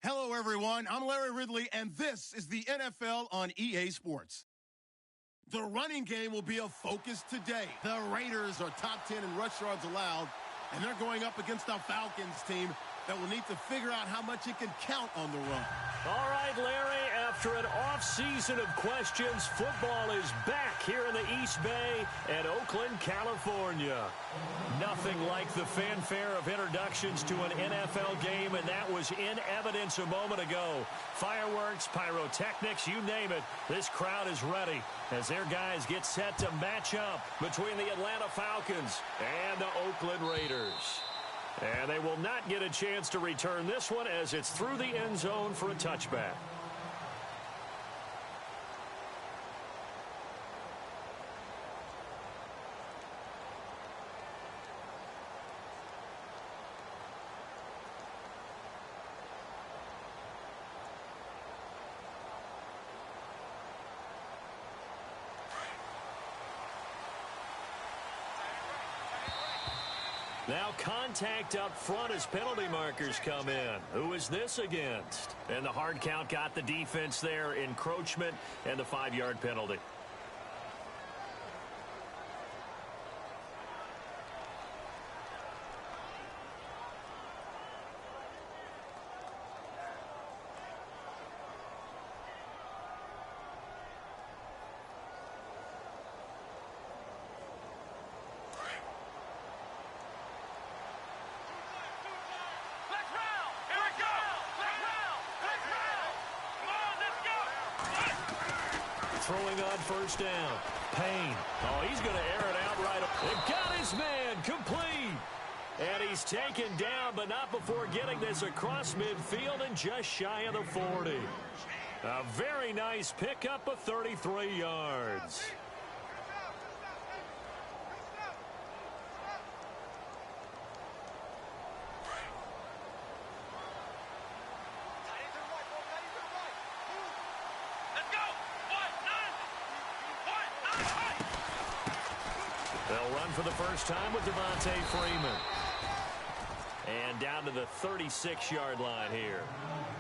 Hello, everyone. I'm Larry Ridley, and this is the NFL on EA Sports. The running game will be a focus today. The Raiders are top 10 in rush yards allowed, and they're going up against a Falcons team that will need to figure out how much it can count on the run. All right, Larry, after an off-season of questions, football is back here in the East Bay and Oakland, California. Nothing like the fanfare of introductions to an NFL game, and that was in evidence a moment ago. Fireworks, pyrotechnics, you name it, this crowd is ready as their guys get set to match up between the Atlanta Falcons and the Oakland Raiders. And they will not get a chance to return this one as it's through the end zone for a touchback. Now contact up front as penalty markers come in. Who is this against? And the hard count got the defense there, encroachment, and the 5-yard penalty. Throwing on first down. Payne. Oh, he's going to air it out right. It got his man complete. And he's taken down, but not before getting this across midfield and just shy of the 40. A very nice pickup of 33 yards. They'll run for the first time with Devontae Freeman. And down to the 36-yard line here.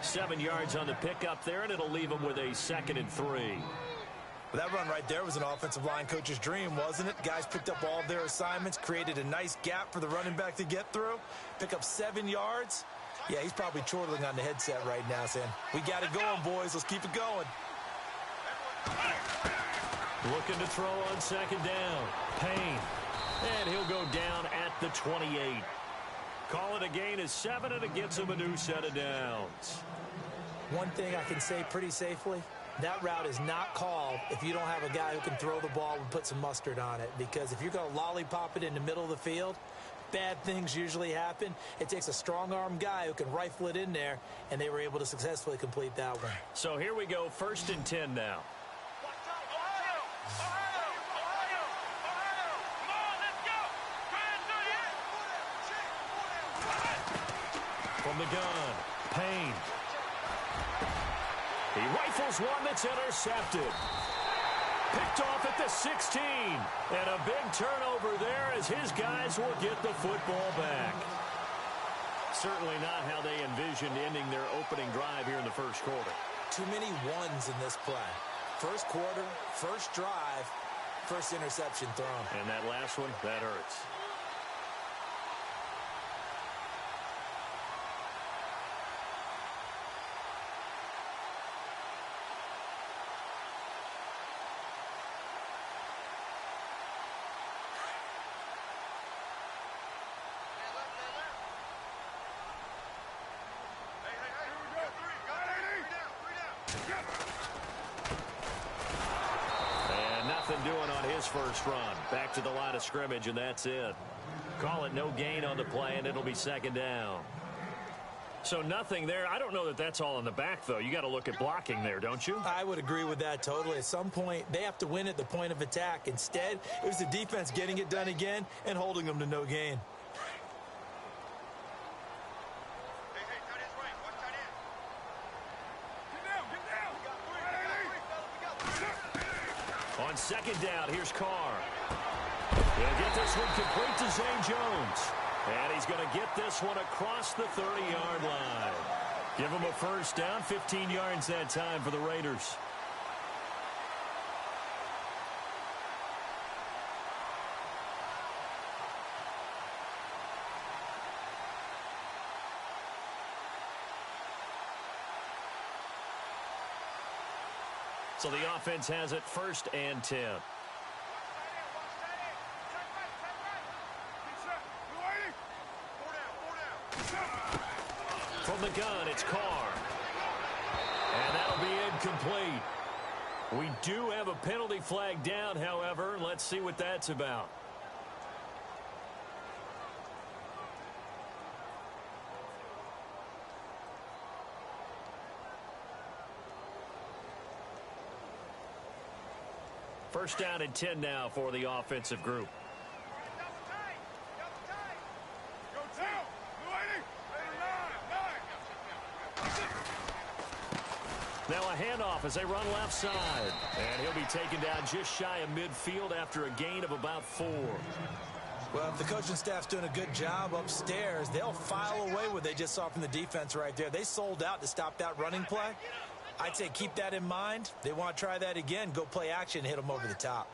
7 yards on the pickup there, and it'll leave them with a 2nd and 3. Well, that run right there was an offensive line coach's dream, wasn't it? Guys picked up all of their assignments, created a nice gap for the running back to get through. Pick up 7 yards. Yeah, he's probably chortling on the headset right now saying, we got it going, boys. Let's keep it going. Looking to throw on 2nd down. Payne. And he'll go down at the 28. Call it a gain of 7, and it gets him a new set of downs. One thing I can say pretty safely, that route is not called if you don't have a guy who can throw the ball and put some mustard on it. Because if you're going to lollipop it in the middle of the field, bad things usually happen. It takes a strong-arm guy who can rifle it in there, and they were able to successfully complete that one. So here we go, 1st and 10 now. From the gun, Payne. He rifles one that's intercepted. Picked off at the 16. And a big turnover there as his guys will get the football back. Certainly not how they envisioned ending their opening drive here in the first quarter. Too many ones in this play. First quarter, first drive, first interception thrown. And that last one, that hurts. Doing on his first run. Back to the line of scrimmage, and that's it. Call it no gain on the play, and it'll be 2nd down. So nothing there. I don't know that that's all in the back, though. You got to look at blocking there, don't you? I would agree with that totally. At some point, they have to win at the point of attack. Instead, it was the defense getting it done again and holding them to no gain. On 2nd down, here's Carr. He'll get this one complete to Zay Jones. And he's going to get this one across the 30-yard line. Give them a first down, 15 yards that time for the Raiders. So the offense has it 1st and 10. From the gun, it's Carr. And that'll be incomplete. We do have a penalty flag down, however. Let's see what that's about. First down and 10 now for the offensive group. Now a handoff as they run left side. And he'll be taken down just shy of midfield after a gain of about 4. Well, if the coaching staff's doing a good job upstairs, they'll file away what they just saw from the defense right there. They sold out to stop that running play. I'd say keep that in mind. They want to try that again. Go play action, hit them over the top.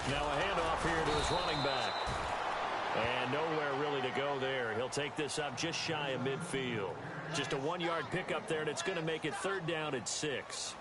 Now a handoff here to his running back. And nowhere really to go there. He'll take this up just shy of midfield. Just a 1-yard pickup there, and it's going to make it 3rd down at 6.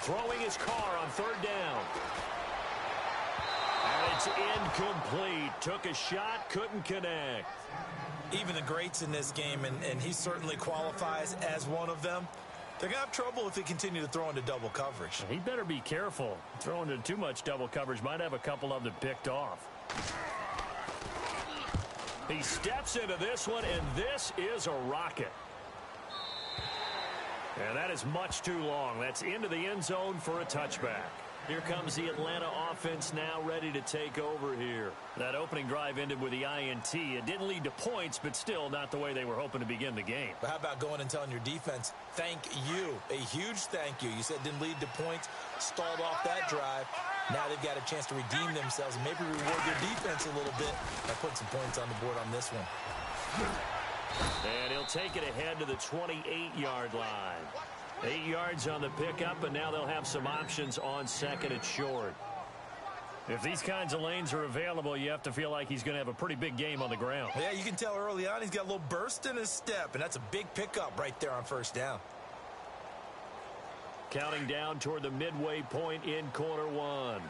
Throwing his Carr on 3rd down. And it's incomplete. Took a shot, couldn't connect. Even the greats in this game, and he certainly qualifies as one of them, they're going to have trouble if they continue to throw into double coverage. He better be careful. Throwing into too much double coverage might have a couple of them picked off. He steps into this one, and this is a rocket. And that is much too long. That's into the end zone for a touchback. Here comes the Atlanta offense now ready to take over here. That opening drive ended with the INT. It didn't lead to points, but still not the way they were hoping to begin the game. But how about going and telling your defense, thank you, a huge thank you. You said it didn't lead to points, stalled off that drive. Now they've got a chance to redeem themselves and maybe reward their defense a little bit by putting some points on the board on this one. And he'll take it ahead to the 28-yard line. 8 yards on the pickup, and now they'll have some options on 2nd and short. If these kinds of lanes are available, you have to feel like he's going to have a pretty big game on the ground. Yeah, you can tell early on he's got a little burst in his step, and that's a big pickup right there on 1st down. Counting down toward the midway point in quarter 1.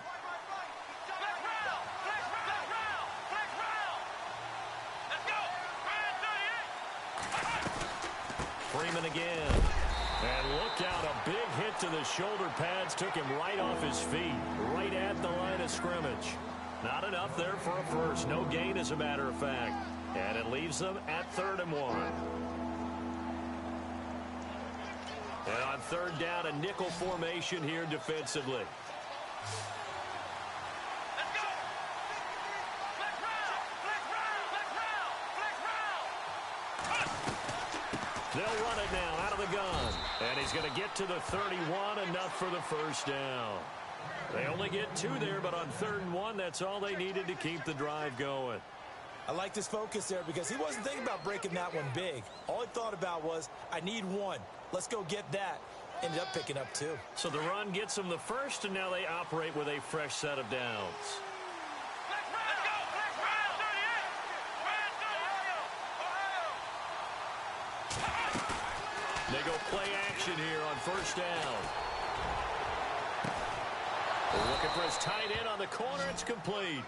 Freeman again. And look out, a big hit to the shoulder pads took him right off his feet, right at the line of scrimmage. Not enough there for a first. No gain, as a matter of fact. And it leaves them at 3rd and 1. And on 3rd down, a nickel formation here defensively. They'll run it now out of the gun. And he's going to get to the 31, enough for the 1st down. They only get 2 there, but on 3rd and 1, that's all they needed to keep the drive going. I like this focus there because he wasn't thinking about breaking that one big. All he thought about was, I need 1. Let's go get that. Ended up picking up 2. So the run gets them the first, and now they operate with a fresh set of downs. They go play action here on 1st down. Looking for his tight end on the corner. It's complete.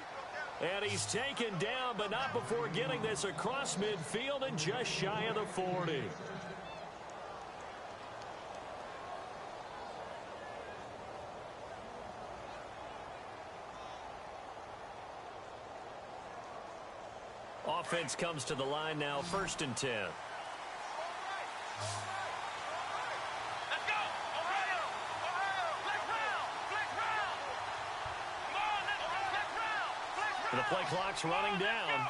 And he's taken down, but not before getting this across midfield and just shy of the 40. Offense comes to the line now, 1st and 10. The play clock's running down.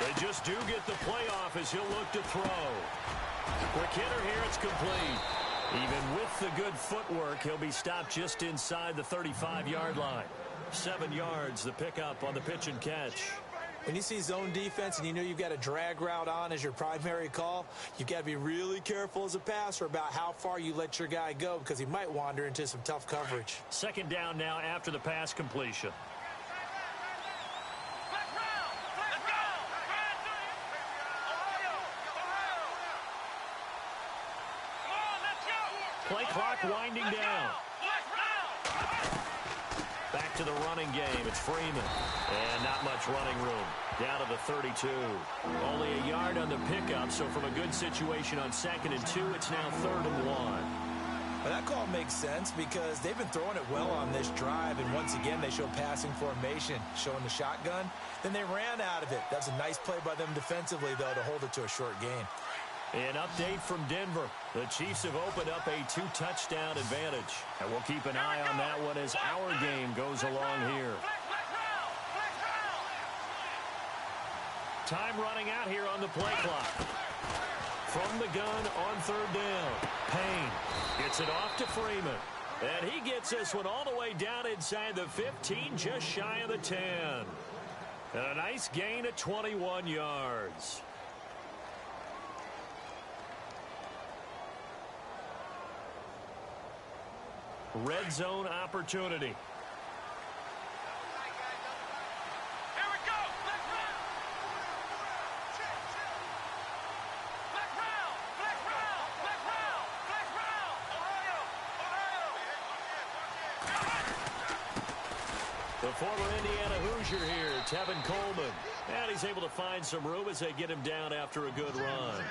They just do get the playoff as he'll look to throw. Quick hitter here, it's complete. Even with the good footwork, he'll be stopped just inside the 35-yard line. 7 yards, the pickup on the pitch and catch. When you see zone defense and you know you've got a drag route on as your primary call, you've got to be really careful as a passer about how far you let your guy go because he might wander into some tough coverage. 2nd down now after the pass completion. Play clock winding down. Back to the running game. It's Freeman. And not much running room. Down to the 32. Only a yard on the pickup, so from a good situation on 2nd and 2, it's now 3rd and 1. Well, that call makes sense because they've been throwing it well on this drive, and once again they show passing formation, showing the shotgun. Then they ran out of it. That's a nice play by them defensively, though, to hold it to a short gain. An update from Denver. The Chiefs have opened up a 2-touchdown advantage. And we'll keep an eye on that one as our game goes along here. Time running out here on the play clock. From the gun on 3rd down. Payne gets it off to Freeman. And he gets this one all the way down inside the 15, just shy of the 10. And a nice gain of 21 yards. Red zone opportunity. Here we go. Black round. Black round. Black round. Black round. Black round. Ohio. The former Indiana Hoosier here, Tevin Coleman. And he's able to find some room as they get him down after a good run.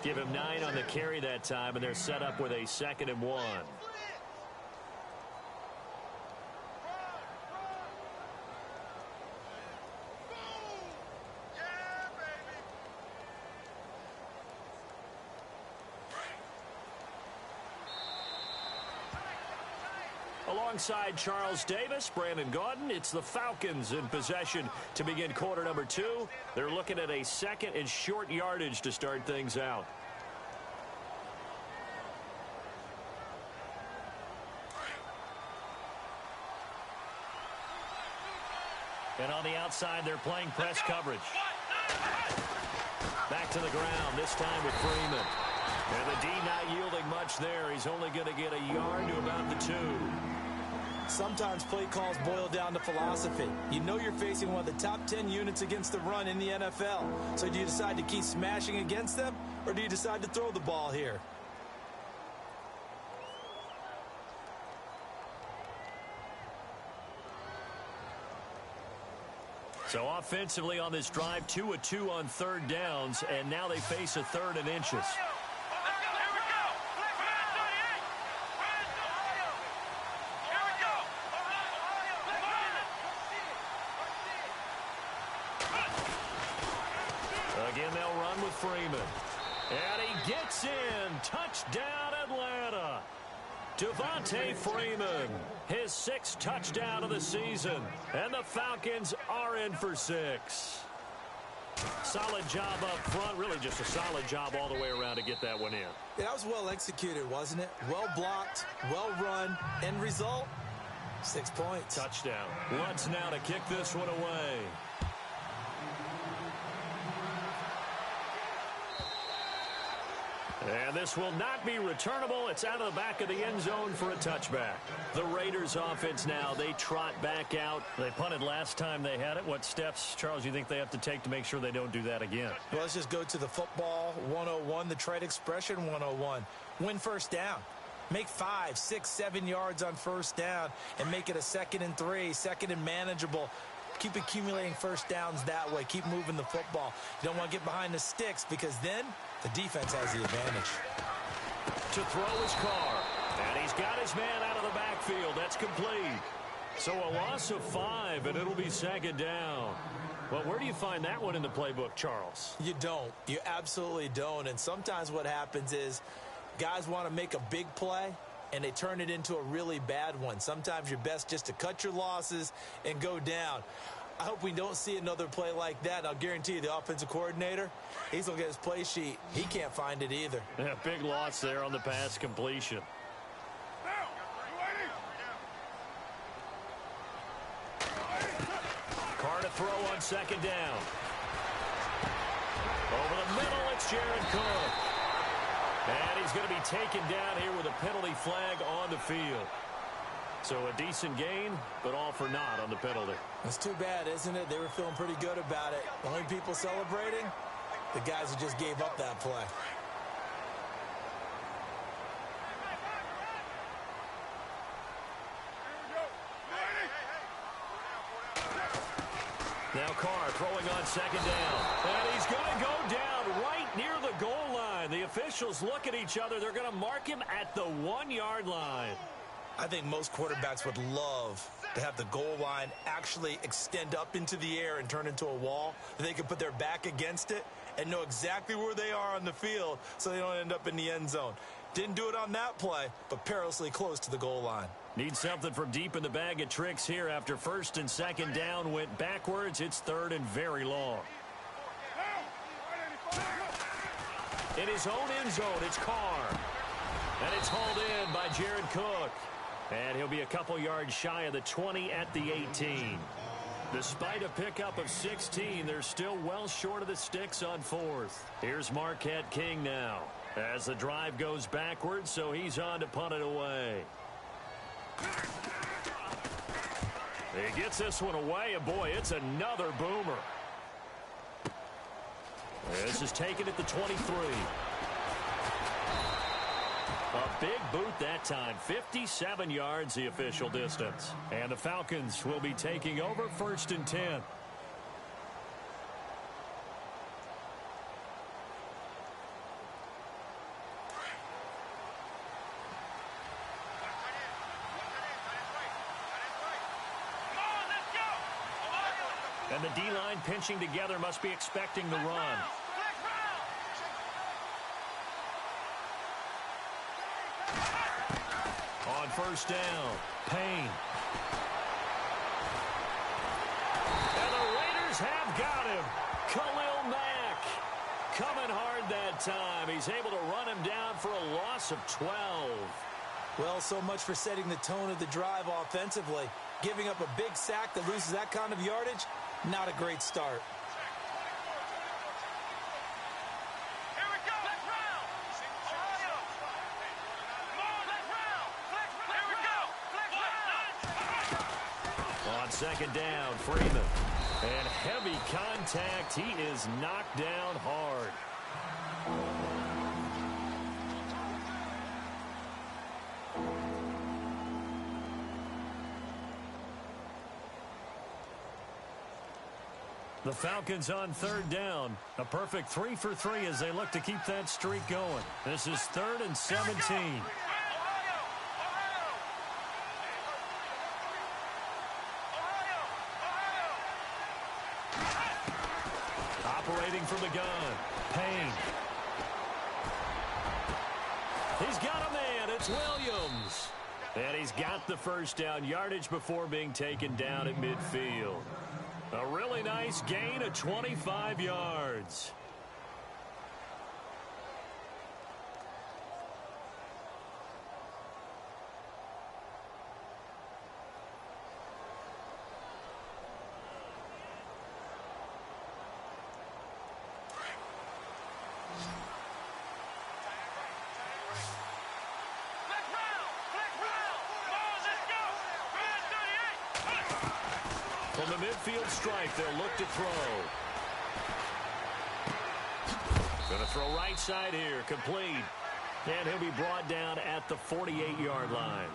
Give him 9 on the carry that time, and they're set up with a 2nd and 1. Alongside Charles Davis, Brandon Gaudin, it's the Falcons in possession to begin quarter number 2. They're looking at a 2nd and short yardage to start things out. And on the outside, they're playing press coverage. Back to the ground, this time with Freeman. And the D not yielding much there. He's only going to get a yard to about the 2. Sometimes play calls boil down to philosophy. You know you're facing one of the top 10 units against the run in the NFL. So do you decide to keep smashing against them, or do you decide to throw the ball here? So offensively on this drive, 2 of 2 on 3rd downs, and now they face a 3rd and inches. Again, they'll run with Freeman. And he gets in. Touchdown, Atlanta. Devontae Freeman, his 6th touchdown of the season. And the Falcons are in for 6. Solid job up front. Really just a solid job all the way around to get that one in. Yeah, that was well executed, wasn't it? Well blocked, well run. End result, 6 points. Touchdown. Lutz now to kick this one away. And this will not be returnable. It's out of the back of the end zone for a touchback. The Raiders offense now, they trot back out. They punted last time they had it. What steps, Charles, you think they have to take to make sure they don't do that again? Well, let's just go to the football 101, the trade expression 101. Win 1st down. Make 5, 6, 7 yards on 1st down and make it a 2nd and 3, 2nd and manageable. Keep accumulating first downs that way. Keep moving the football. You don't want to get behind the sticks because then the defense has the advantage. To throw his Carr. And he's got his man out of the backfield. That's complete. So a loss of 5, and it'll be second down. Well, where do you find that one in the playbook, Charles? You don't. You absolutely don't. And sometimes what happens is guys want to make a big play, and they turn it into a really bad one. Sometimes you're best just to cut your losses and go down. I hope we don't see another play like that. I'll guarantee you the offensive coordinator, he's going to get his play sheet. He can't find it either. Yeah, big loss there on the pass completion. Carr to throw on second down. Over the middle, it's Jared Cook. And he's going to be taken down here with a penalty flag on the field. So a decent gain, but all for naught on the penalty. That's too bad, isn't it? They were feeling pretty good about it. The only people celebrating, the guys who just gave up that play. Now Carr throwing on second down. And he's going to go down right near the goal line. The officials look at each other. They're going to mark him at the 1-yard line. I think most quarterbacks would love to have the goal line actually extend up into the air and turn into a wall. They can put their back against it and know exactly where they are on the field so they don't end up in the end zone. Didn't do it on that play, but perilously close to the goal line. Need something from deep in the bag of tricks here after first and second down went backwards. It's third and very long. In his own end zone, it's Carr. And it's hauled in by Jared Cook. And he'll be a couple yards shy of the 20 at the 18. Despite a pickup of 16, they're still well short of the sticks on fourth. Here's Marquette King now as the drive goes backwards, so he's on to punt it away. He gets this one away, and boy, it's another boomer. This is taken at the 23. A big boot that time. 57 yards the official distance. And the Falcons will be taking over first and 10. And the D-line pinching together must be expecting the run. On first down, Payne. And the Raiders have got him. Khalil Mack coming hard that time. He's able to run him down for a loss of 12. Well, so much for setting the tone of the drive offensively. Giving up a big sack that loses that kind of yardage, not a great start. On second down, Freeman. And heavy contact. He is knocked down hard. The Falcons on third down. A perfect 3 for 3 as they look to keep that streak going. This is third and 17. Operating from the gun, Payne. He's got a man. It's Williams. And he's got the first down yardage before being taken down at midfield. A really nice gain of 25 yards. From the midfield stripe, they'll look to throw. Going to throw right side here, complete. And he'll be brought down at the 48-yard line.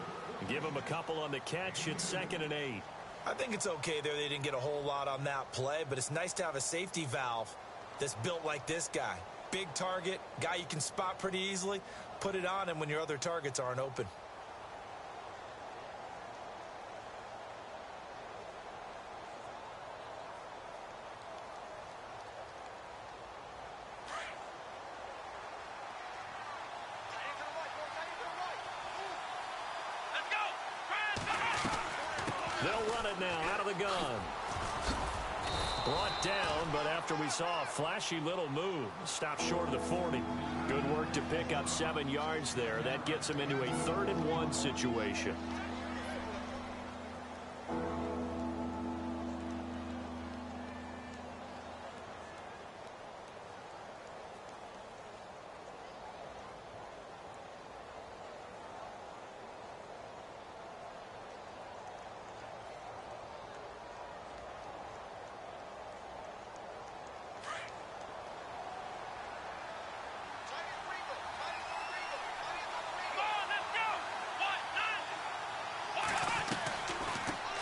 Give him a couple on the catch. It's 2nd and 8. I think it's okay there. They didn't get a whole lot on that play, but it's nice to have a safety valve that's built like this guy. Big target, guy you can spot pretty easily. Put it on him when your other targets aren't open. They'll run it now out of the gun. Brought down, but after we saw a flashy little move, stopped short of the 40. Good work to pick up 7 yards there. That gets him into a 3rd and 1 situation.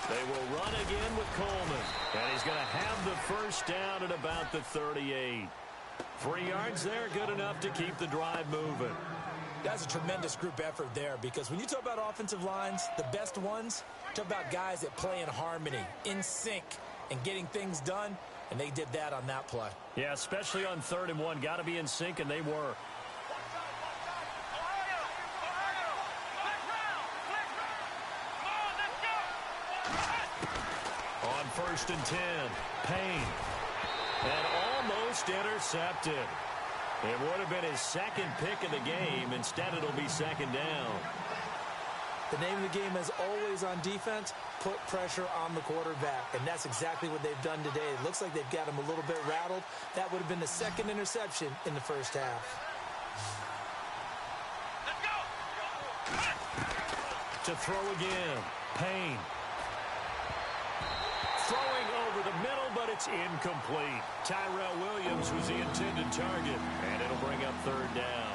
They will run again with Coleman. And he's going to have the first down at about the 38. 3 yards there, good enough to keep the drive moving. That's a tremendous group effort there, because when you talk about offensive lines, the best ones, talk about guys that play in harmony, in sync, and getting things done, and they did that on that play. Yeah, especially on 3rd and 1. Got to be in sync, and they were. On 1st and 10, Payne. And almost intercepted. It would have been his 2nd pick of the game. Instead, it'll be 2nd down. The name of the game, as always on defense, put pressure on the quarterback. And that's exactly what they've done today. It looks like they've got him a little bit rattled. That would have been the 2nd interception in the first half. To throw again, Payne. Throwing over the middle, but it's incomplete. Tyrell Williams was the intended target, and it'll bring up 3rd down.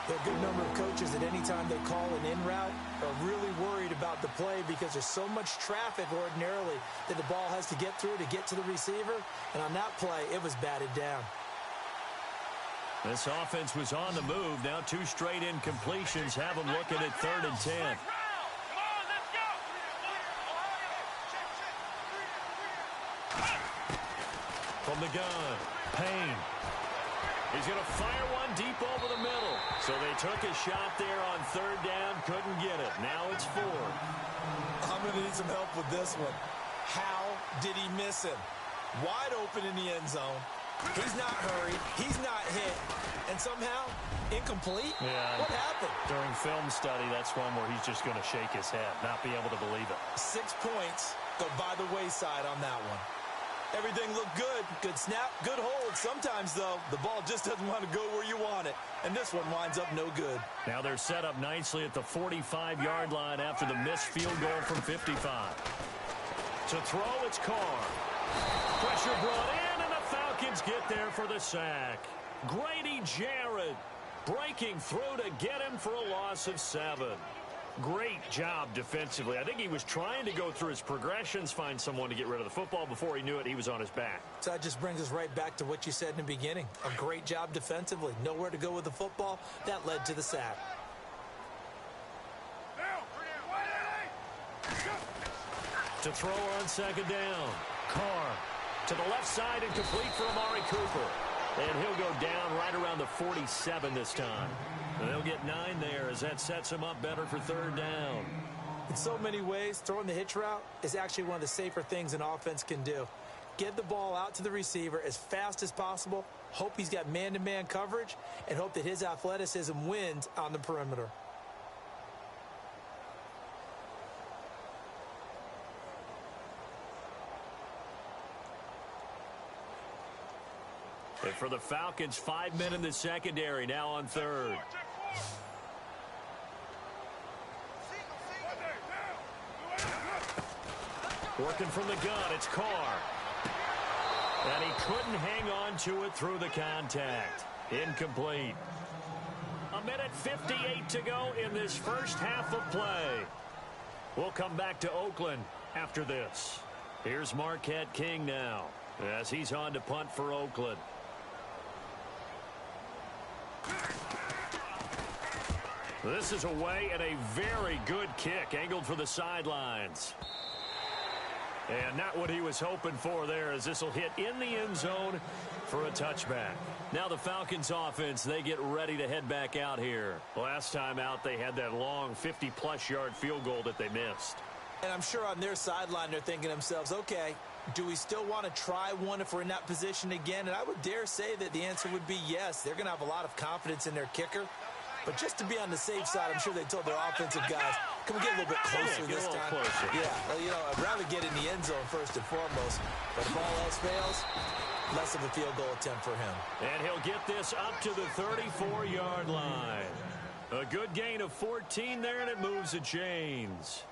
There are a good number of coaches at any time they call an in route are really worried about the play, because there's so much traffic ordinarily that the ball has to get through to get to the receiver. And on that play, it was batted down. This offense was on the move. Now 2 straight incompletions have them looking at 3rd and 10. From the gun, Payne. He's going to fire one deep over the middle. So they took a shot there on 3rd down, couldn't get it. Now it's 4th. I'm going to need some help with this one. How did he miss him? Wide open in the end zone. He's not hurried. He's not hit. And somehow, incomplete? Yeah. What happened? During film study, that's one where he's just going to shake his head, not be able to believe it. 6 points go by the wayside on that one. Everything looked good. Good snap, good hold. Sometimes, though, the ball just doesn't want to go where you want it. And this one winds up no good. Now they're set up nicely at the 45-yard line after the missed field goal from 55. To throw, it's Carr. Pressure brought in, and the Falcons get there for the sack. Grady Jarrett breaking through to get him for a loss of 7. Great job defensively. I think he was trying to go through his progressions, find someone to get rid of the football. Before he knew it, he was on his back. So that just brings us right back to what you said in the beginning. A great job defensively. Nowhere to go with the football. That led to the sack. To throw on 2nd down. Carr to the left side and complete for Amari Cooper. And he'll go down right around the 47 this time. And they'll get 9 there as that sets him up better for 3rd down. In so many ways, throwing the hitch route is actually one of the safer things an offense can do. Get the ball out to the receiver as fast as possible, hope he's got man-to-man coverage, and hope that his athleticism wins on the perimeter. And for the Falcons, 5 men in the secondary, now on 3rd. Working from the gun, it's Carr. And he couldn't hang on to it through the contact. Incomplete. 1:58 to go in this first half of play. We'll come back to Oakland after this. Here's Marquette King now as he's on to punt for Oakland. This is away and a very good kick angled for the sidelines. And not what he was hoping for there, as this will hit in the end zone for a touchback. Now the Falcons offense, they get ready to head back out here. Last time out, they had that long 50-plus yard field goal that they missed. And I'm sure on their sideline they're thinking to themselves, okay, do we still want to try one if we're in that position again? And I would dare say that the answer would be yes. They're going to have a lot of confidence in their kicker. But just to be on the safe side, I'm sure they told their offensive guys, can we get a little bit closer this time? Closer. Yeah, well, you know, I'd rather get in the end zone first and foremost. But if all else fails, less of a field goal attempt for him. And he'll get this up to the 34-yard line. A good gain of 14 there, and it moves the chains.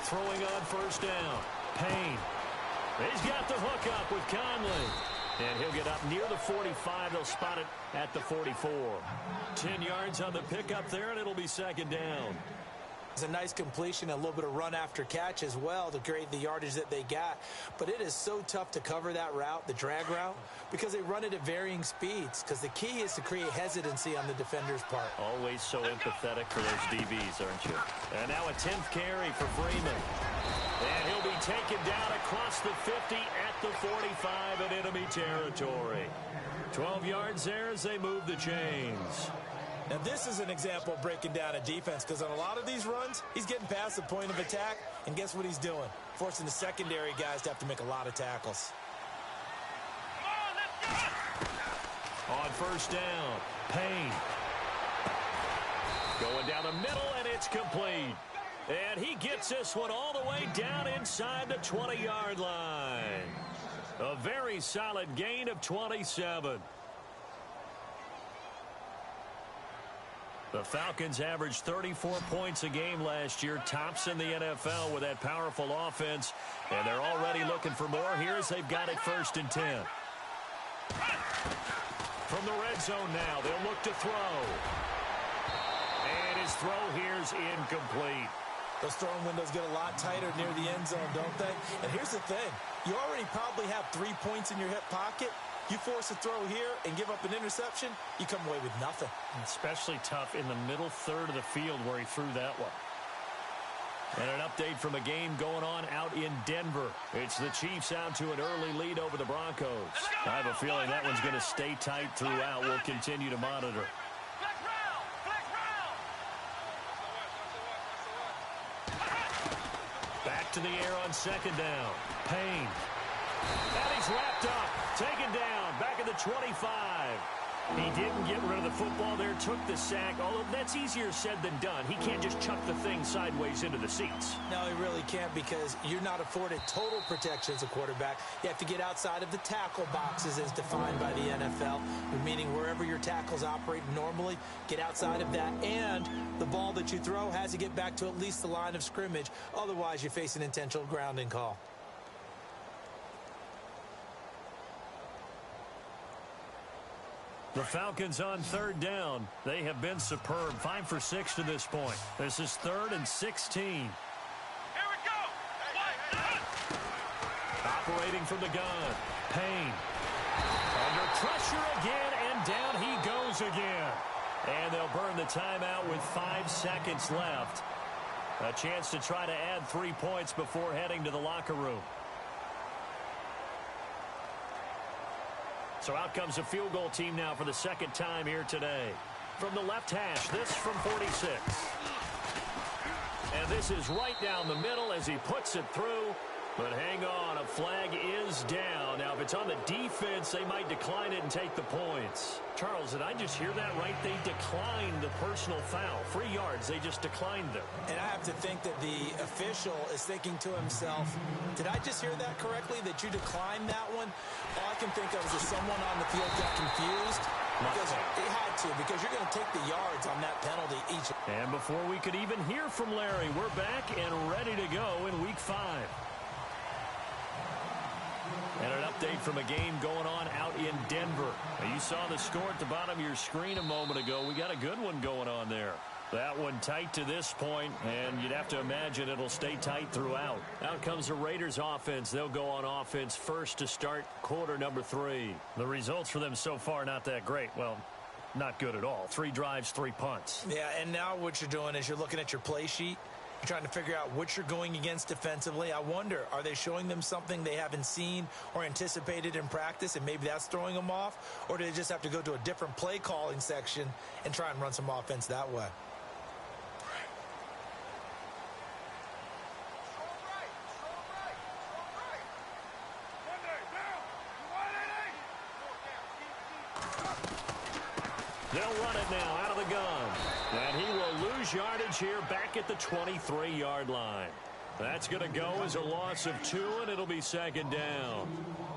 Throwing on first down. Payne. He's got the hook up with Conley. And he'll get up near the 45. They'll spot it at the 44. 10 yards on the pickup there, and it'll be second down. It's a nice completion, a little bit of run after catch as well to create the yardage that they got. But it is so tough to cover that route, the drag route, because they run it at varying speeds. Because the key is to create hesitancy on the defender's part. Always so empathetic for those DBs, aren't you? And now a 10th carry for Freeman. And he'll be taken down across the 50 at the 45 in enemy territory. 12 yards there as they move the chains. Now, this is an example of breaking down a defense, because on a lot of these runs, he's getting past the point of attack, and guess what he's doing? Forcing the secondary guys to have to make a lot of tackles. On first down, Payne. Going down the middle, and it's complete. And he gets this one all the way down inside the 20-yard line. A very solid gain of 27. The Falcons averaged 34 points a game last year, tops in the NFL with that powerful offense, and they're already looking for more here as they've got it first and 10. From the red zone now, they'll look to throw. And his throw here's incomplete. Those throwing windows get a lot tighter near the end zone, don't they? And here's the thing. You already probably have 3 points in your hip pocket. You force a throw here and give up an interception, you come away with nothing. Especially tough in the middle third of the field where he threw that one. And an update from a game going on out in Denver. It's the Chiefs out to an early lead over the Broncos. I have a feeling that one's going to stay tight throughout. We'll continue to monitor. Back to the air on second down. Payne. And he's wrapped up, taken down, back at the 25. He didn't get rid of the football there, took the sack, although that's easier said than done. He can't just chuck the thing sideways into the seats. No, he really can't, because you're not afforded total protection as a quarterback. You have to get outside of the tackle boxes as defined by the NFL, meaning wherever your tackles operate normally, get outside of that, and the ball that you throw has to get back to at least the line of scrimmage. Otherwise, you face an intentional grounding call. The Falcons on third down. They have been superb. 5 for 6 to this point. This is 3rd and 16. Here we go. Operating from the gun. Payne. Under pressure again, and down he goes again. And they'll burn the timeout with 5 seconds left. A chance to try to add 3 points before heading to the locker room. So out comes a field goal team now for the second time here today. From the left hash, this from 46. And this is right down the middle as he puts it through. But hang on, a flag is down. Now, if it's on the defense, they might decline it and take the points. Charles, did I just hear that right? They declined the personal foul. 3 yards, they just declined them. And I have to think that the official is thinking to himself, did I just hear that correctly, that you declined that one? All I can think of is that someone on the field got confused Because he had to, because you're going to take the yards on that penalty each. And before we could even hear from Larry, we're back and ready to go in Week 5. And an update from a game going on out in Denver. Now, you saw the score at the bottom of your screen a moment ago. We got a good one going on there. That one tight to this point, and you'd have to imagine it'll stay tight throughout. Out comes the Raiders offense. They'll go on offense first to start quarter number 3. The results for them so far not that great. Well, not good at all. 3 drives, 3 punts. Yeah, and now what you're doing is you're looking at your play sheet. You're trying to figure out what you're going against defensively. I wonder, are they showing them something they haven't seen or anticipated in practice, and maybe that's throwing them off? Or do they just have to go to a different play calling section and try and run some offense that way? They'll run it now out of the gun. And he will lose yardage here back at the 23-yard line. That's going to go as a loss of 2, and it'll be second down.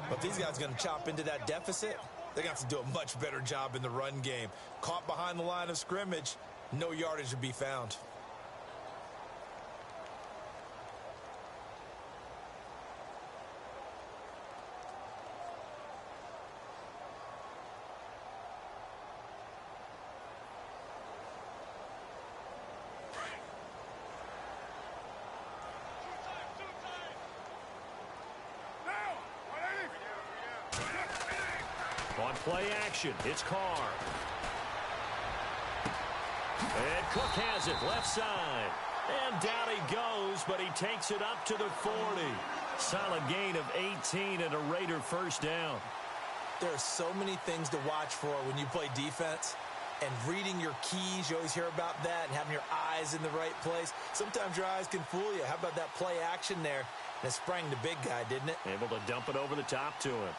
But these guys are going to chop into that deficit. They're going to have to do a much better job in the run game. Caught behind the line of scrimmage, no yardage to be found. On play action, it's Carr. And Cook has it left side. And down he goes, but he takes it up to the 40. Solid gain of 18 and a Raider first down. There are so many things to watch for when you play defense. And reading your keys, you always hear about that, and having your eyes in the right place. Sometimes your eyes can fool you. How about that play action there? And it sprang the big guy, didn't it? Able to dump it over the top to him.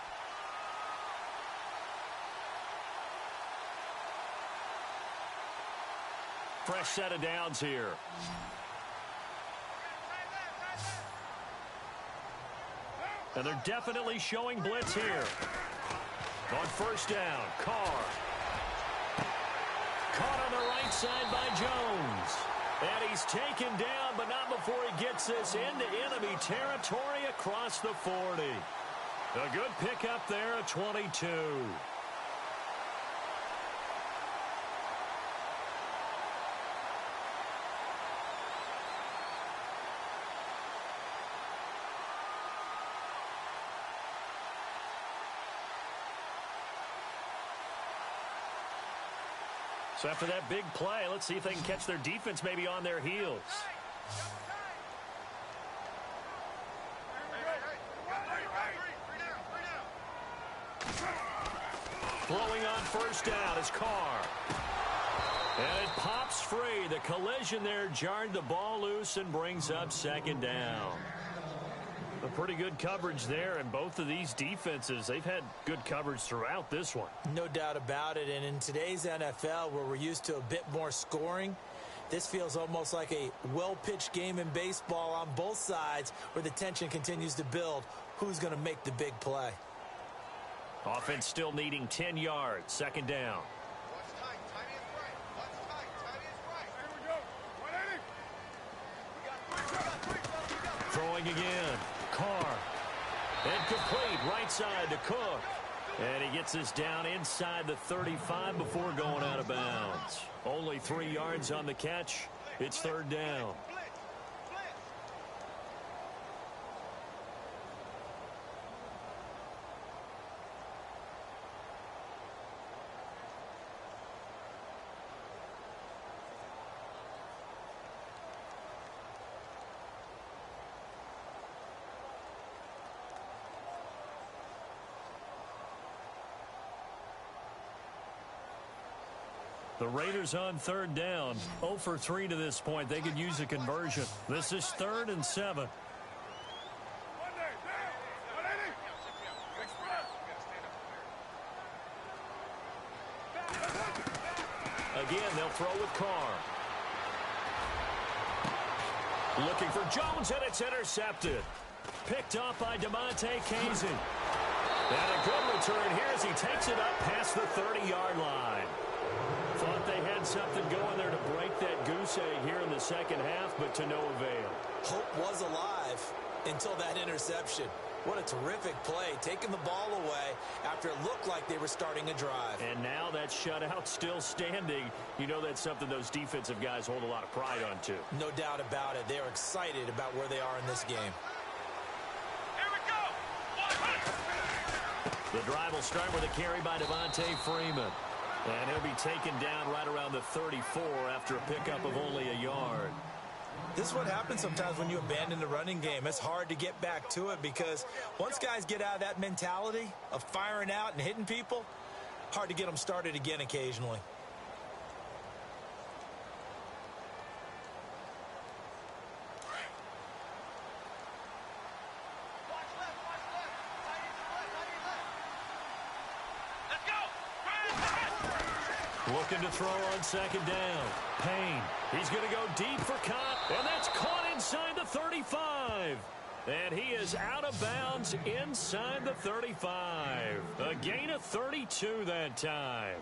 Fresh set of downs here. And they're definitely showing blitz here. On first down, Carr. Caught on the right side by Jones. And he's taken down, but not before he gets this into enemy territory across the 40. A good pickup there at 22. So after that big play, let's see if they can catch their defense maybe on their heels. Flowing on first down is Carr. And it pops free. The collision there jarred the ball loose and brings up second down. A pretty good coverage there, and both of these defenses, they've had good coverage throughout this one. No doubt about it, and in today's NFL, where we're used to a bit more scoring, this feels almost like a well-pitched game in baseball on both sides where the tension continues to build. Who's going to make the big play? Offense still needing 10 yards, second down. Throwing again. Carr. And complete right side to Cook. And he gets this down inside the 35 before going out of bounds. Only 3 yards on the catch. It's third down. The Raiders on third down. 0 for 3 to this point. They could use a conversion. This is 3rd and 7. Again, they'll throw with Carr. Looking for Jones, and it's intercepted. Picked off by DeMonte Casey. And a good return here as he takes it up past the 30-yard line. Thought they had something going there to break that goose egg here in the second half, but to no avail. Hope was alive until that interception. What a terrific play, taking the ball away after it looked like they were starting a drive. And now that shutout still standing. You know that's something those defensive guys hold a lot of pride on, too. No doubt about it. They are excited about where they are in this game. Here we go. The drive will start with a carry by Devontae Freeman. And he'll be taken down right around the 34 after a pickup of only a yard. This is what happens sometimes when you abandon the running game. It's hard to get back to it because once guys get out of that mentality of firing out and hitting people, hard to get them started again occasionally. Looking to throw on second down. Payne. He's going to go deep for Cott. And that's caught inside the 35. And he is out of bounds inside the 35. A gain of 32 that time.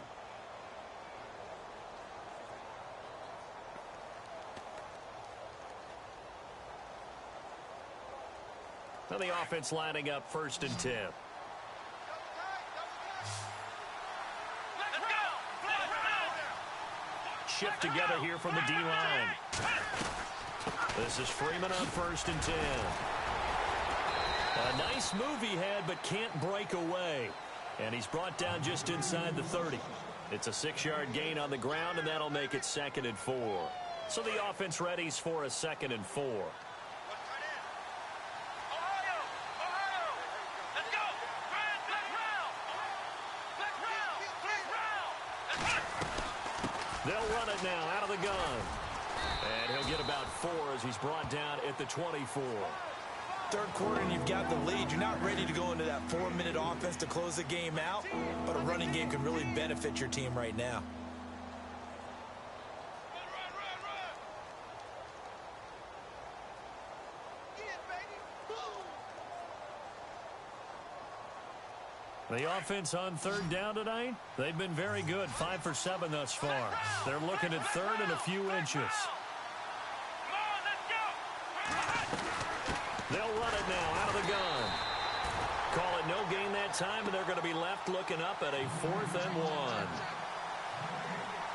Now the offense lining up 1st and 10. Shift together here from the D-line. This is Freeman on 1st and 10. A nice move he had, but can't break away. And he's brought down just inside the 30. It's a 6-yard gain on the ground, and that'll make it 2nd and 4. So the offense readies for a 2nd and 4. They'll run it now out of the gun. And he'll get about 4 as he's brought down at the 24. Third quarter and you've got the lead. You're not ready to go into that 4-minute offense to close the game out, but a running game can really benefit your team right now. The offense on 3rd down tonight, they've been very good, 5 for 7 thus far. They're looking at 3rd and a few inches. They'll run it now out of the gun. Call it no gain that time, and they're going to be left looking up at a 4th and 1.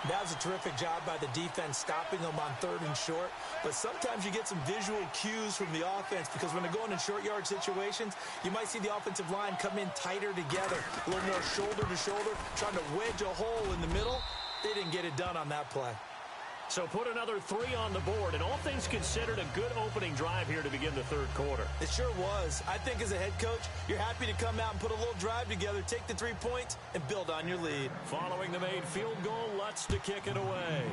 That was a terrific job by the defense stopping them on 3rd and short. But sometimes you get some visual cues from the offense because when they're going in short yard situations, you might see the offensive line come in tighter together, a little more shoulder to shoulder, trying to wedge a hole in the middle. They didn't get it done on that play. So put another 3 on the board, and all things considered, a good opening drive here to begin the 3rd quarter. It sure was. I think as a head coach, you're happy to come out and put a little drive together, take the 3 points, and build on your lead. Following the made field goal, Lutz to kick it away.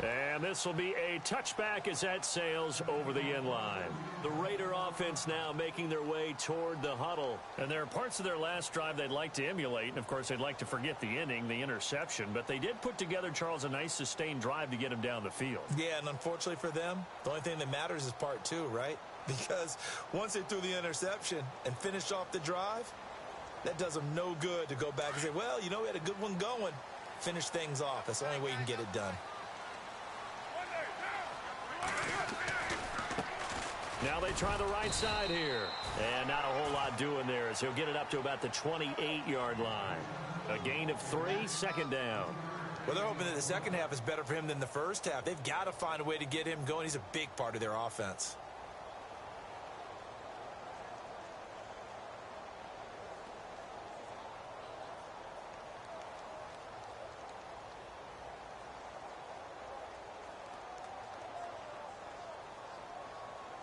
And this will be a touchback as that sails over the end line. The Raider offense now making their way toward the huddle. And there are parts of their last drive they'd like to emulate. And, of course, they'd like to forget the inning, the interception. But they did put together, Charles, a nice sustained drive to get him down the field. Yeah, and unfortunately for them, the only thing that matters is part 2, right? Because once they threw the interception and finished off the drive, that does them no good to go back and say, well, you know, we had a good one going. Finish things off. That's the only way you can get it done. Now they try the right side here. And not a whole lot doing there as he'll get it up to about the 28-yard line. A gain of 3, 2nd down. Well, they're hoping that the second half is better for him than the first half. They've got to find a way to get him going. He's a big part of their offense.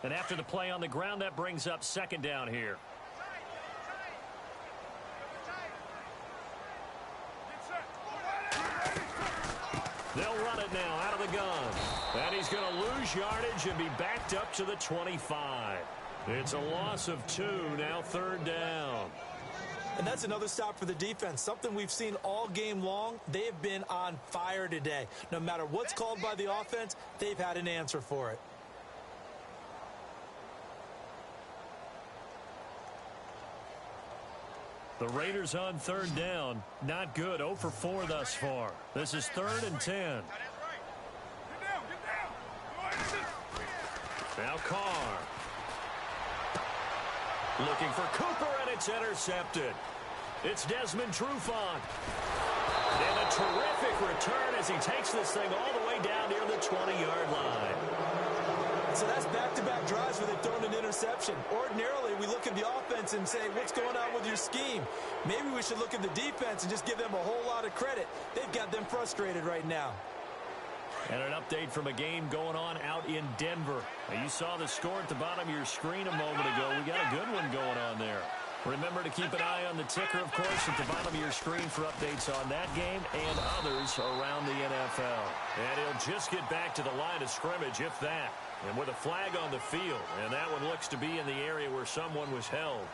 And after the play on the ground, that brings up 2nd down here. They'll run it now out of the gun. And he's going to lose yardage and be backed up to the 25. It's a loss of 2, now 3rd down. And that's another stop for the defense, something we've seen all game long. They have been on fire today. No matter what's called by the offense, they've had an answer for it. The Raiders on third down. Not good. 0 for 4 thus far. This is 3rd and 10. Now Carr. Looking for Cooper, and it's intercepted. It's Desmond Trufant. And a terrific return as he takes this thing all the way down near the 20-yard line. So that's back-to-back drives where they've thrown an interception. Ordinarily, we look at the offense and say, what's going on with your scheme? Maybe we should look at the defense and just give them a whole lot of credit. They've got them frustrated right now. And an update from a game going on out in Denver. Now, you saw the score at the bottom of your screen a moment ago. We got a good one going on there. Remember to keep an eye on the ticker, of course, at the bottom of your screen for updates on that game and others around the NFL. And he'll just get back to the line of scrimmage, if that. And with a flag on the field, and that one looks to be in the area where someone was held.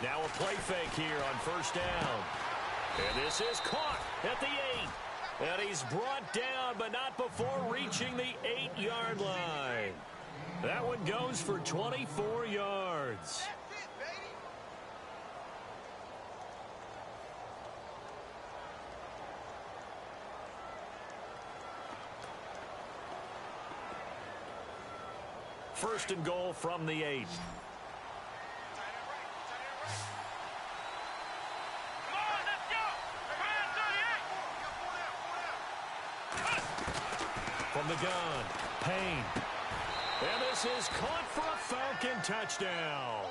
Now a play fake here on first down. And this is caught at the 8. And he's brought down, but not before reaching the 8-yard line. That one goes for 24 yards. First and goal from the 8. From the gun, Payne. And this is caught for a Falcon touchdown.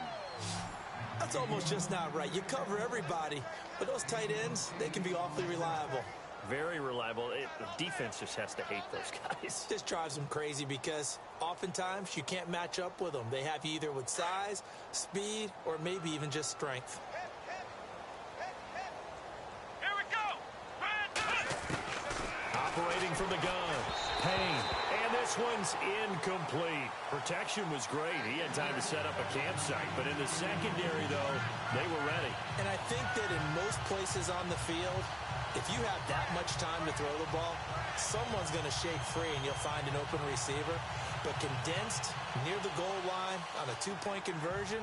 That's almost just not right. You cover everybody, but those tight ends, they can be awfully reliable. Very reliable. The defense just has to hate those guys. This drives them crazy because oftentimes you can't match up with them. They have you either with size, speed, or maybe even just strength. Here we go. Operating from the gun, Payne. And this one's incomplete. Protection was great. He had time to set up a campsite. But in the secondary, though, they were ready. And I think that in most places on the field, if you have that much time to throw the ball, someone's going to shake free and you'll find an open receiver. But condensed near the goal line on a two-point conversion,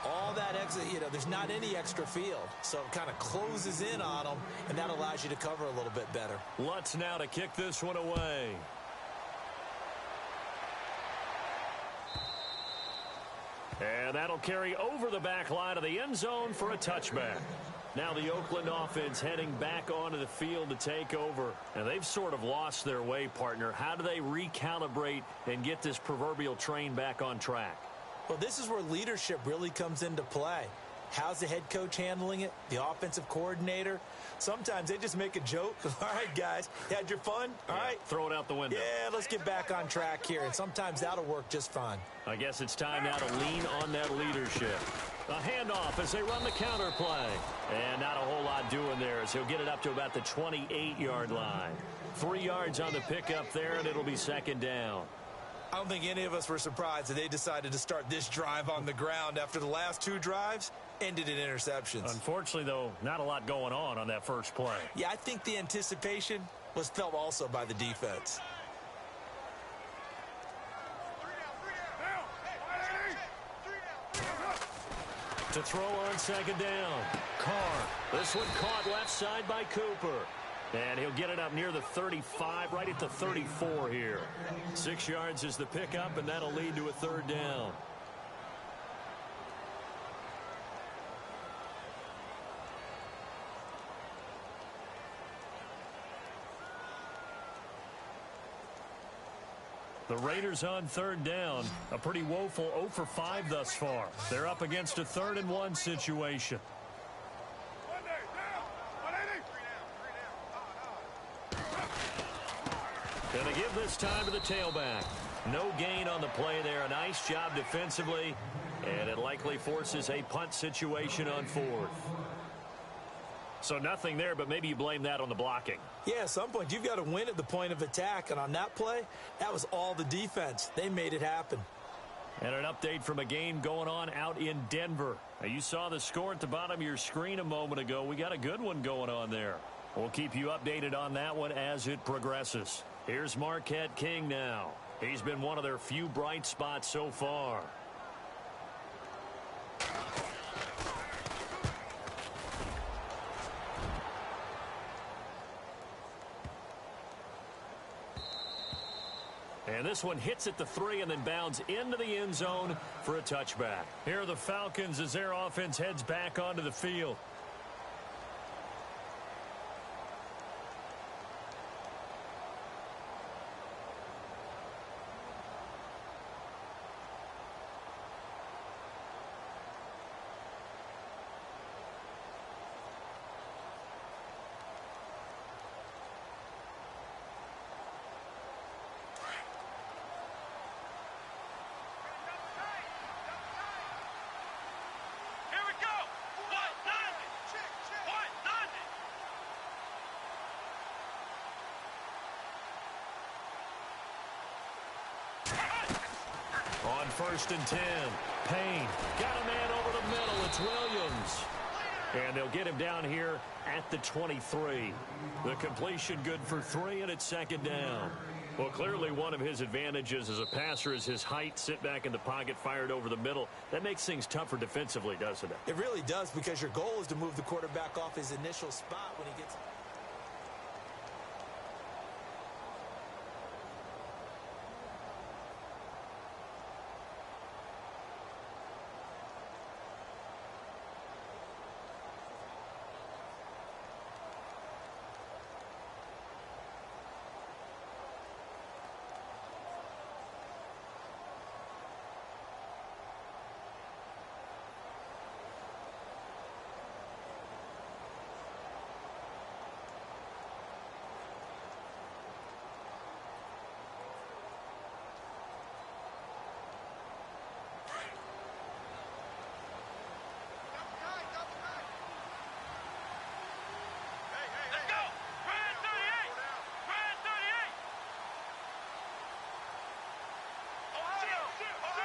all that exit, there's not any extra field. So it kind of closes in on them, and that allows you to cover a little bit better. Lutz now to kick this one away. And that'll carry over the back line of the end zone for a touchback. Now the Oakland offense heading back onto the field to take over. And they've sort of lost their way, partner. How do they recalibrate and get this proverbial train back on track? Well, this is where leadership really comes into play. How's the head coach handling it? The offensive coordinator? Sometimes they just make a joke. All right, guys, you had your fun? All right. Throw it out the window. Yeah, let's get back on track here. And sometimes that'll work just fine. I guess it's time now to lean on that leadership. A handoff as they run the counter play. And not a whole lot doing there as he'll get it up to about the 28-yard line. 3 yards on the pickup there, and it'll be second down. I don't think any of us were surprised that they decided to start this drive on the ground after the last two drives ended in interceptions. Unfortunately, though, not a lot going on that first play. Yeah, I think the anticipation was felt also by the defense. To throw on second down, Carr. This one caught left side by Cooper. And he'll get it up near the 35, right at the 34 here. 6 yards is the pickup, and that'll lead to a third down. The Raiders on third down. A pretty woeful 0 for 5 thus far. They're up against a 3rd and 1 situation. Gonna give this time to the tailback. No gain on the play there. A nice job defensively, and it likely forces a punt situation on fourth. So nothing there, but maybe you blame that on the blocking. Yeah, at some point you've got to win at the point of attack, and on that play, that was all the defense. They made it happen. And an update from a game going on out in Denver. Now, you saw the score at the bottom of your screen a moment ago. We got a good one going on there. We'll keep you updated on that one as it progresses. Here's Marquette King now. He's been one of their few bright spots so far. And this one hits at the 3 and then bounds into the end zone for a touchback. Here are the Falcons as their offense heads back onto the field. On 1st and 10, Payne got a man over the middle. It's Williams. And they'll get him down here at the 23. The completion good for 3, and it's 2nd down. Well, clearly one of his advantages as a passer is his height. Sit back in the pocket, fired over the middle. That makes things tougher defensively, doesn't it? It really does, because your goal is to move the quarterback off his initial spot when he gets...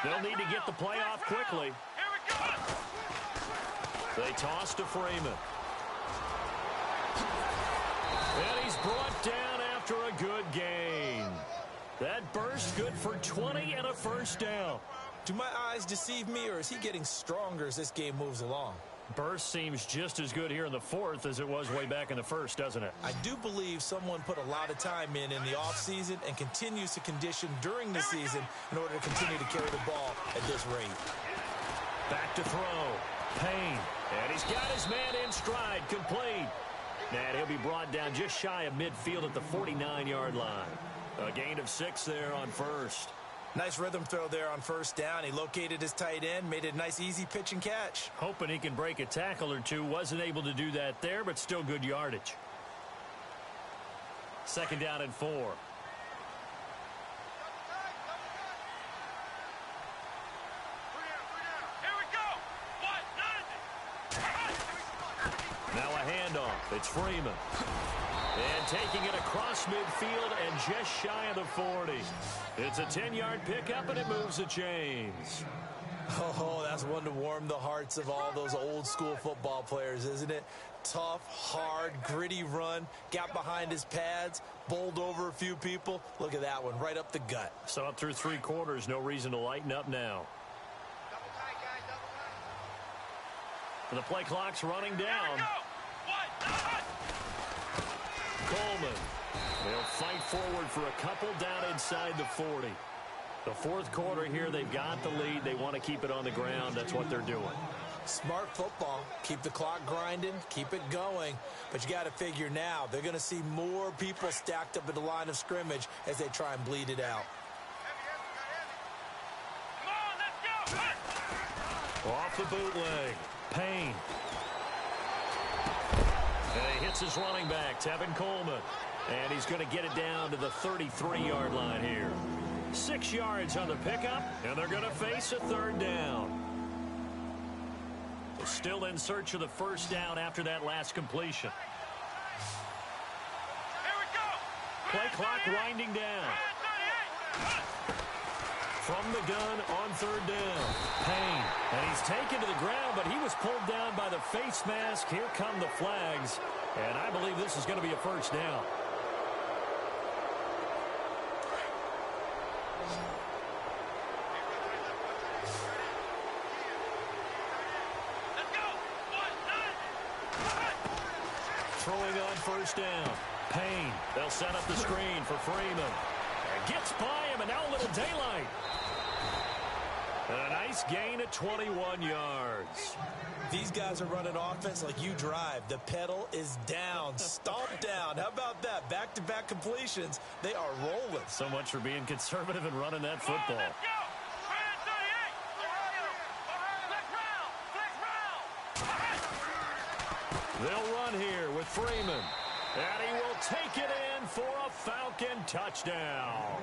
They'll need to get the play off quickly. They toss to Freeman. And he's brought down after a good gain. That burst good for 20 and a 1st down. Do my eyes deceive me, or is he getting stronger as this game moves along? Burst seems just as good here in the 4th as it was way back in the 1st, doesn't it? I do believe someone put a lot of time in the offseason and continues to condition during the season in order to continue to carry the ball at this rate. Back to throw. Payne. And he's got his man in stride. Complete. And he'll be brought down just shy of midfield at the 49-yard line. A gain of 6 there on 1st. Nice rhythm throw there on 1st down. He located his tight end, made it a nice easy pitch and catch. Hoping he can break a tackle or two. Wasn't able to do that there, but still good yardage. 2nd down and 4. Now a handoff. It's Freeman. And taking it across midfield and just shy of the 40. It's a 10-yard pickup, and it moves the chains. Oh, that's one to warm the hearts of all those old-school football players, isn't it? Tough, hard, gritty run. Got behind his pads, bowled over a few people. Look at that one, right up the gut. So up through 3 quarters, no reason to lighten up now. The play clock's running down. Coleman. They'll fight forward for a couple down inside the 40. The 4th quarter here, they've got the lead. They want to keep it on the ground. That's what they're doing. Smart football. Keep the clock grinding. Keep it going. But you got to figure now, they're going to see more people stacked up at the line of scrimmage as they try and bleed it out. Off the bootleg. Payne. And he hits his running back, Tevin Coleman. And he's going to get it down to the 33-yard line here. 6 yards on the pickup, and they're going to face a third down. Still in search of the first down after that last completion. Here we go. Play clock winding down. From the gun on third down. Payne. And he's taken to the ground, but he was pulled down by the face mask. Here come the flags. And I believe this is going to be a first down. Let's go. 1, 9. Throwing on first down. Payne. They'll set up the screen for Freeman. And gets by him, and now a little daylight. And a nice gain of 21 yards. These guys are running offense like you drive. The pedal is down, stomped down. How about that? Back-to-back completions. They are rolling. So much for being conservative and running that football. Let's go. 38. Flex route. They'll run here with Freeman. And he will take it in for a Falcon touchdown.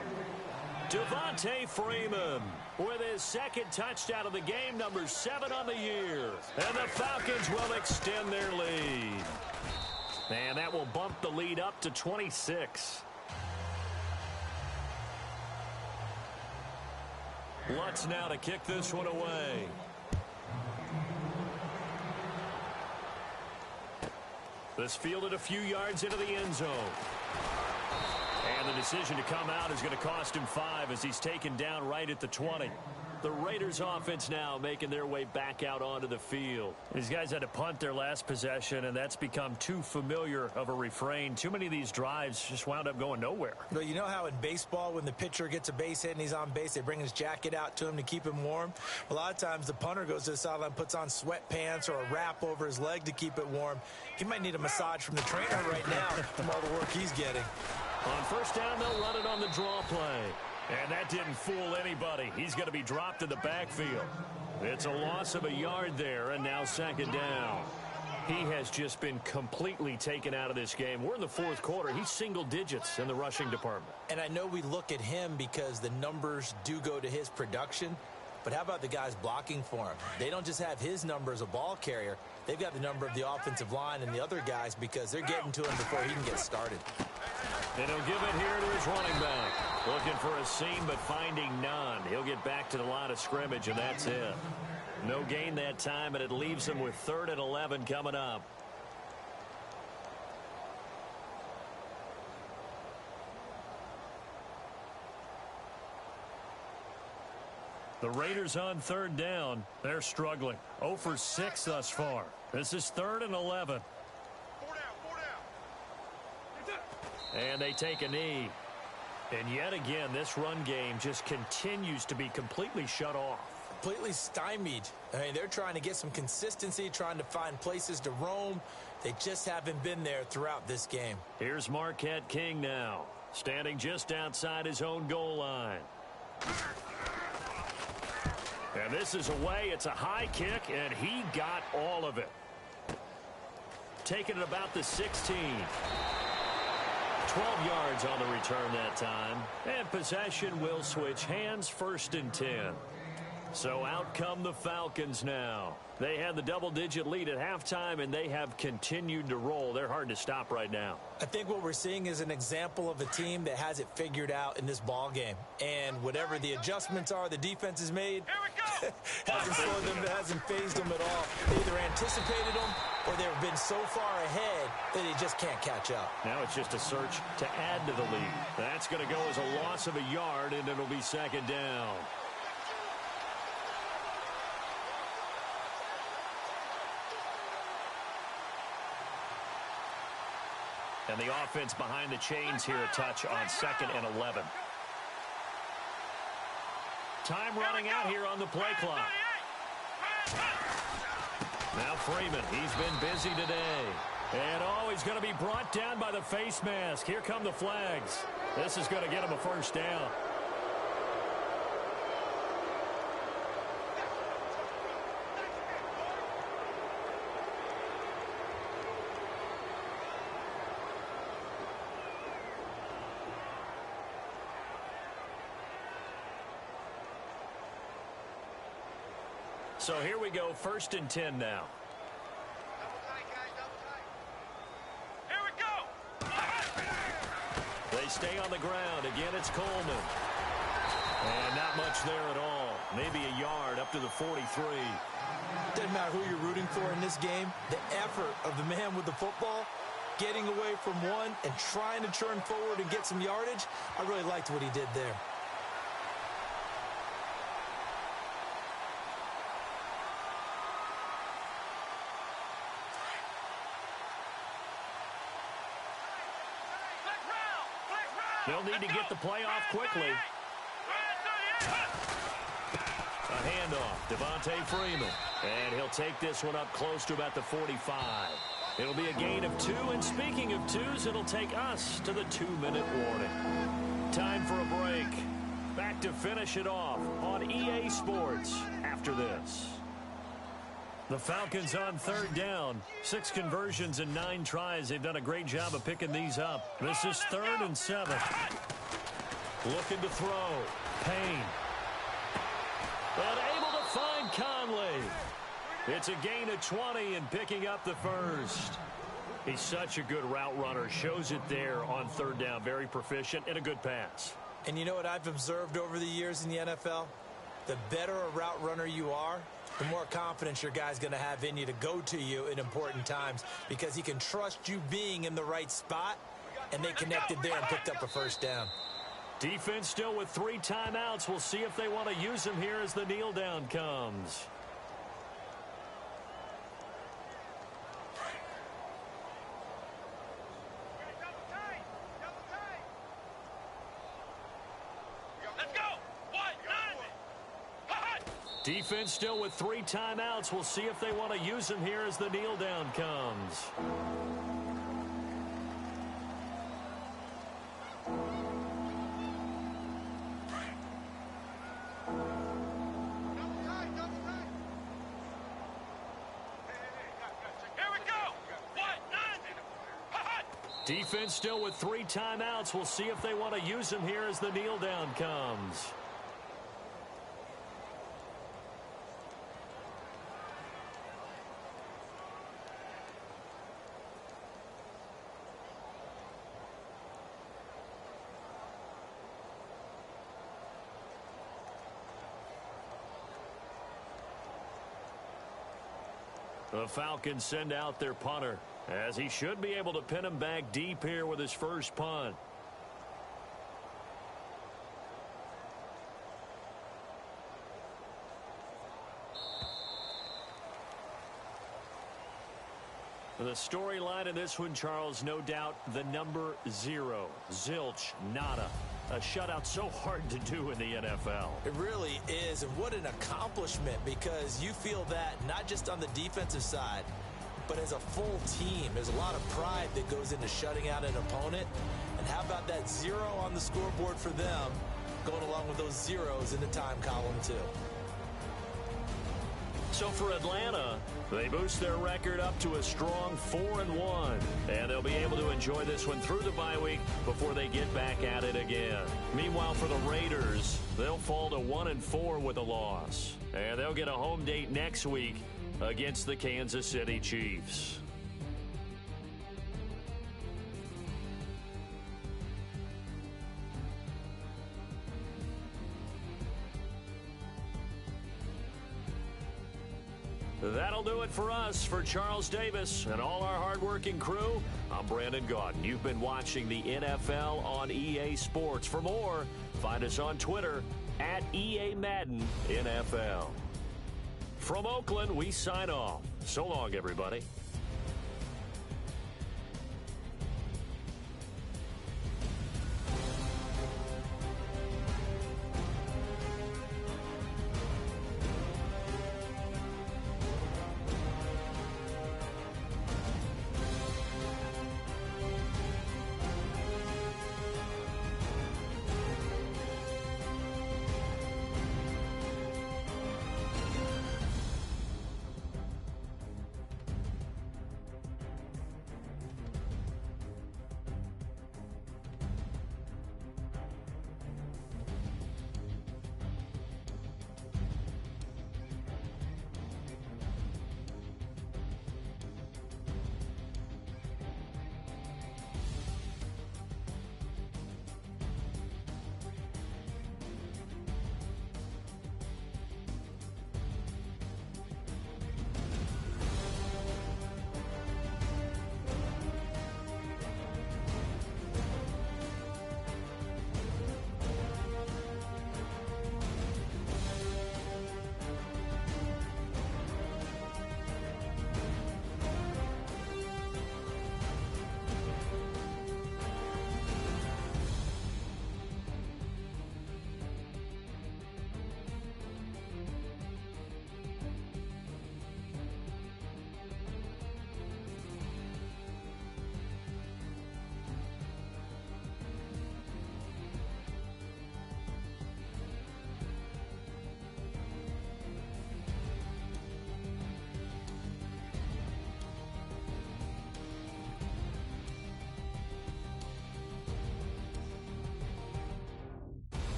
Devontae Freeman with his second touchdown of the game, number 7 on the year. And the Falcons will extend their lead. And that will bump the lead up to 26. Lutz now to kick this one away. This fielded a few yards into the end zone. And the decision to come out is going to cost him 5 as he's taken down right at the 20. The Raiders offense now making their way back out onto the field. These guys had to punt their last possession, and that's become too familiar of a refrain. Too many of these drives just wound up going nowhere. But you know how in baseball, when the pitcher gets a base hit and he's on base, they bring his jacket out to him to keep him warm? A lot of times the punter goes to the sideline, puts on sweatpants or a wrap over his leg to keep it warm. He might need a massage from the trainer right now from all the work he's getting. On first down, they'll run it on the draw play. And that didn't fool anybody. He's going to be dropped in the backfield. It's a loss of a yard there, and now second down. He has just been completely taken out of this game. We're in the fourth quarter. He's single digits in the rushing department. And I know we look at him because the numbers do go to his production, but how about the guys blocking for him? They don't just have his number as a ball carrier. They've got the number of the offensive line and the other guys because they're getting to him before he can get started. And he'll give it here to his running back. Looking for a seam, but finding none. He'll get back to the line of scrimmage, and that's it. No gain that time, and it leaves him with 3rd and 11 coming up. The Raiders on third down. They're struggling. 0 for 6 thus far. This is 3rd and 11. 4 down. And they take a knee. And yet again, this run game just continues to be completely shut off. Completely stymied. I mean, they're trying to get some consistency, trying to find places to roam. They just haven't been there throughout this game. Here's Marquette King now, standing just outside his own goal line. And this is away. It's a high kick, and he got all of it. Taking it about the 16. 12 yards on the return that time. And possession will switch hands, 1st and 10. So out come the Falcons now. They had the double-digit lead at halftime, and they have continued to roll. They're hard to stop right now. I think what we're seeing is an example of a team that has it figured out in this ball game. And whatever the adjustments are the defense has made, hasn't slowed them, hasn't phased them at all. They either anticipated them or they've been so far ahead that they just can't catch up. Now it's just a search to add to the lead. That's going to go as a loss of a yard, and it'll be second down. And the offense behind the chains here a touch on 2nd and 11. Time running out here on the play clock. Now Freeman, he's been busy today. And he's going to be brought down by the face mask. Here come the flags. This is going to get him a first down. So here we go, 1st and 10 now. Here we go. They stay on the ground. Again, it's Coleman. And not much there at all. Maybe a yard up to the 43. Doesn't matter who you're rooting for in this game. The effort of the man with the football, getting away from one and trying to turn forward and get some yardage, I really liked what he did there. They'll need to get the play off quickly. A handoff, Devontae Freeman. And he'll take this one up close to about the 45. It'll be a gain of 2, and speaking of 2s, it'll take us to the 2-minute warning. Time for a break. Back to finish it off on EA Sports after this. The Falcons on 3rd down. 6 conversions and 9 tries. They've done a great job of picking these up. This is 3rd and 7. Looking to throw. Payne. But able to find Conley. It's a gain of 20 and picking up the first. He's such a good route runner. Shows it there on 3rd down. Very proficient and a good pass. And you know what I've observed over the years in the NFL? The better a route runner you are, the more confidence your guy's going to have in you to go to you in important times because he can trust you being in the right spot, and they connected there and picked up a 1st down. Defense still with 3 timeouts. We'll see if they want to use them here as the kneel down comes. Defense still with 3 timeouts. We'll see if they want to use them here as the kneel down comes. Defense still with 3 timeouts. We'll see if they want to use them here as the kneel down comes. The Falcons send out their punter, as he should be able to pin him back deep here with his first punt. The storyline in this one, Charles, no doubt the number 0. Zilch, nada. A shutout so hard to do in the NFL. It really is, and what an accomplishment, because you feel that not just on the defensive side, but as a full team. There's a lot of pride that goes into shutting out an opponent. And how about that 0 on the scoreboard for them, going along with those zeros in the time column too. So for Atlanta, they boost their record up to a strong 4-1. And they'll be able to enjoy this one through the bye week before they get back at it again. Meanwhile, for the Raiders, they'll fall to 1-4 with a loss. And they'll get a home date next week against the Kansas City Chiefs. That'll do it for us. For Charles Davis and all our hardworking crew, I'm Brandon Gaudin. You've been watching the NFL on EA Sports. For more, find us on Twitter at EA Madden NFL. From Oakland, we sign off. So long, everybody.